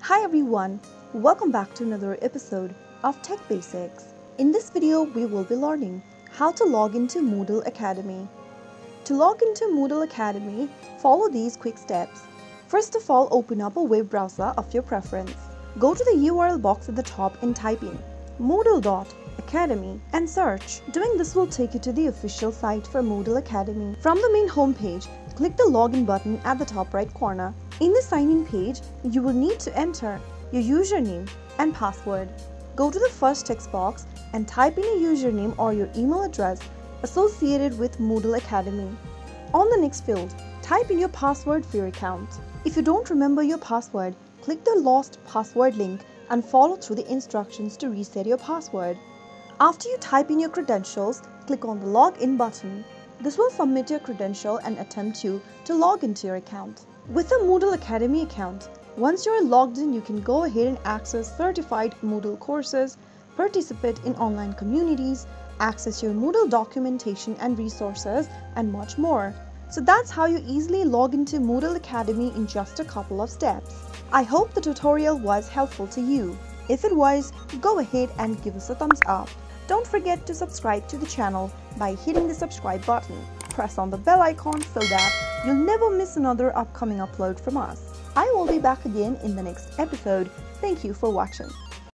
Hi everyone, welcome back to another episode of Tech Basics. In this video, we will be learning how to log into Moodle Academy. To log into Moodle Academy, follow these quick steps. First of all, open up a web browser of your preference. Go to the URL box at the top and type in moodle.academy and search. Doing this will take you to the official site for Moodle Academy. From the main homepage, click the login button at the top right corner. In the sign-in page, you will need to enter your username and password. Go to the first text box and type in a username or your email address associated with Moodle Academy. On the next field, type in your password for your account. If you don't remember your password, click the lost password link and follow through the instructions to reset your password. After you type in your credentials, click on the login button. This will submit your credential and attempt you to log into your account. With a Moodle Academy account, once you're logged in, you can go ahead and access certified Moodle courses, participate in online communities, access your Moodle documentation and resources, and much more. So that's how you easily log into Moodle Academy in just a couple of steps. I hope the tutorial was helpful to you. If it was, go ahead and give us a thumbs up. Don't forget to subscribe to the channel by hitting the subscribe button. Press on the bell icon so that you'll never miss another upcoming upload from us. I will be back again in the next episode. Thank you for watching.